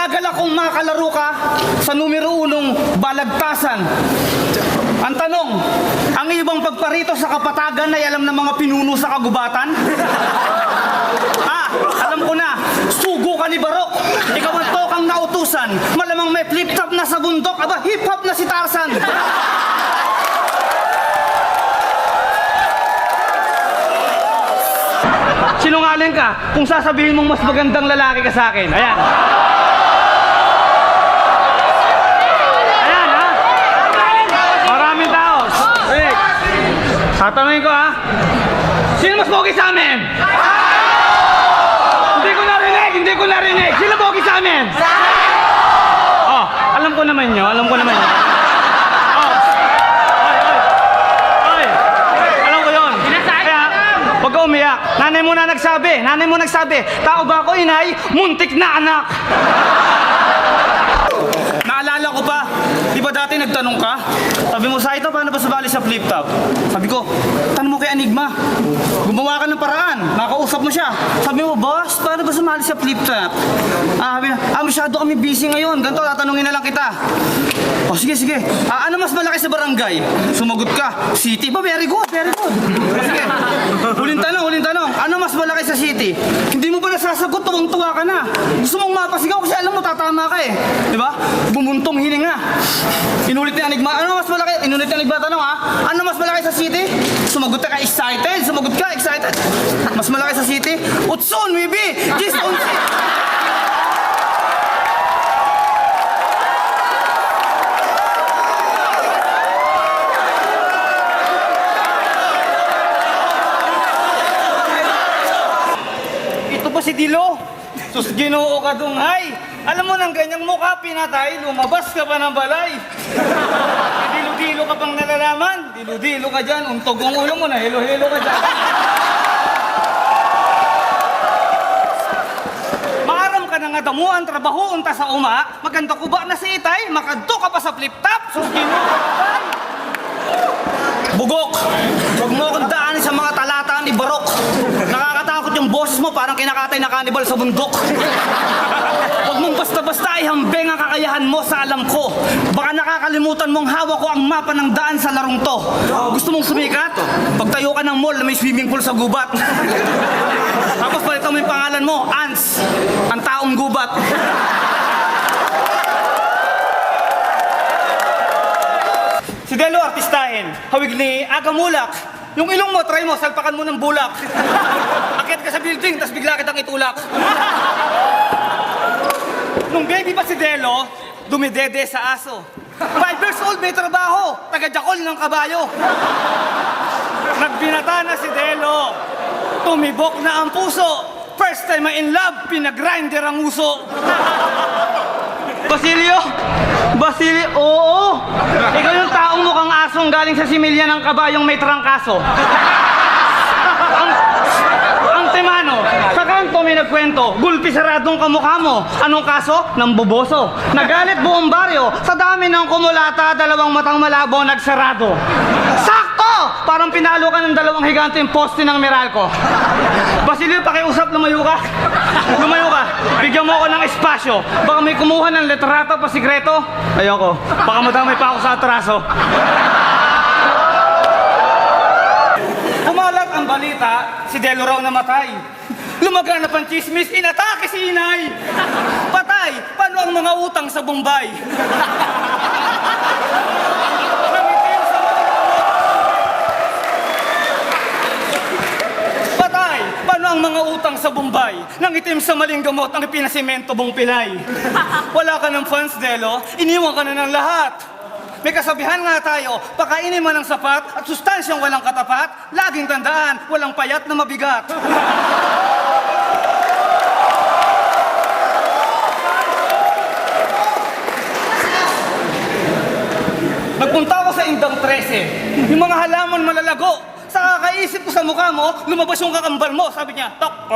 Nagagalak kong makalaro ka sa numero 1 balagtasan. Ang tanong, ang ibang pagparito sa kapatagan ay alam ng mga pinuno sa kagubatan? Alam ko na, sugo ka ni Barok. Ikaw ang tokang nautusan. Malamang may flip-top na sa bundok. Aba, hip-hop na si Tarzan. Sinungaling ka kung sasabihin mong mas magandang lalaki ka sa akin. Ayan. Ayan, ha? Maraming tao. Rick, tatanungin ko, ha? Sino mas pogi sa amin? Hindi ko narinig. Sino pogi sa amin? Oh, alam ko naman nyo. Alam ko naman nyo. Huwag ka umiyak. Nanay mo nagsabi. Tao ba ako, inay? Muntik na anak. Naalala ko pa. Di ba dati nagtanong ka? Sabi mo, Saito, paano ba sumali sa flip-top? Sabi ko, tanong mo kay Enigma. Gumawa ka ng paraan. Nakausap mo siya. Sabi mo, boss, paano ba sumali sa flip-top? Sabi na, masyado kami busy ngayon. Ganito, tatanungin na lang kita. O, sige. Ano mas malaki sa barangay? Sumagot ka, city ba? Very good. Sige. Huling tanong. Ano mas malaki sa city? Hindi mo ba nasasagot? Tuwang-tuwa ka na. Gusto mong mapasigaw kasi alam mo, tatama ka eh. Di ba? Bumuntong hininga. Inulit ni Enigma. Ano mas malaki? Inulit ni Enigma tanong, ha? Ano mas malaki sa city? Sumagot ka excited. Mas malaki sa city? Utson, maybe. Gis, unsi. Si Dilo, sus Ginoo ka dunghay. Alam mo nang ganyang mukha pinatay, lumabas ka pa ng balay. Dilo-dilo ka pang nalalaman, dilo-dilo ka dyan, untog ang ulo mo na, helo-helo ka dyan. Maaram ka na nga damuan, trabaho, unta sa uma, maganda ko ba na si Itay, makadto ka pa sa flip-top, sus Ginoo ka dunghay. Bugok, huwag mo akong daanin sa mga talata ni Barok. Nakakatakot yung boses mo, parang kinakatay na kanibal sa bundok. Huwag mong basta-basta ihambeng ang kakayahan mo sa alam ko. Baka nakakalimutan mong hawak ko ang mapa ng daan sa larong to. Gusto mong sumikat? Pagtayo ka ng mall na may swimming pool sa gubat. Tapos palitan mo yung pangalan mo, Ants, ang taong gubat. Si Delo artistahin, hawig ni Agamulak. Yung ilong mo, try mo, salpakan mo ng bulak. Akyat ka sa building, tas bigla kitang itulak. Nung baby pa si Delo, dumidede sa aso. 5 years old, may trabaho, taga-jakol ng kabayo. Nagbinata na si Delo, tumibok na ang puso. First time in love, pinag-grinder ang uso. Basilio, oo. Ikaw yung taong mukhang asong galing sa similya ng kabayong may trangkaso. Ang temano, sa kanto may nagkwento, gulpi saradong kamukha mo. Anong kaso? Nang boboso. Nagalit buong baryo, sa dami ng kumulata, 2 matang malabo nagsarado. Sakto! Parang pinalo ka ng 2 higante yung poste ng Meralco. Basilio, pakiusap, lumayo ka. Bigyan mo ako ng espasyo. Baka may kumuha ng letrato pa sikreto. Ayoko. Baka madamay pa ako sa atraso. Kumalat ang balita, si Delo raw namatay. Lumaganap ang chismis, inatake si inay. Patay, paano ang mga utang sa Bombay? Paano ang mga utang sa Bombay? Nangitim sa maling gamot ang ipinasimento mong pilay. Wala ka ng fans, Delo. Iniwan ka na ng lahat. May kasabihan nga tayo, pakainin mo ng sapat at sustansyang walang katapat, laging tandaan, walang payat na mabigat. Nagpunta ako sa Indang 13. Yung mga halaman malalago. Sa kakaisip ko sa mukha mo, lumabas yung kakambal mo. Sabi niya, Tok.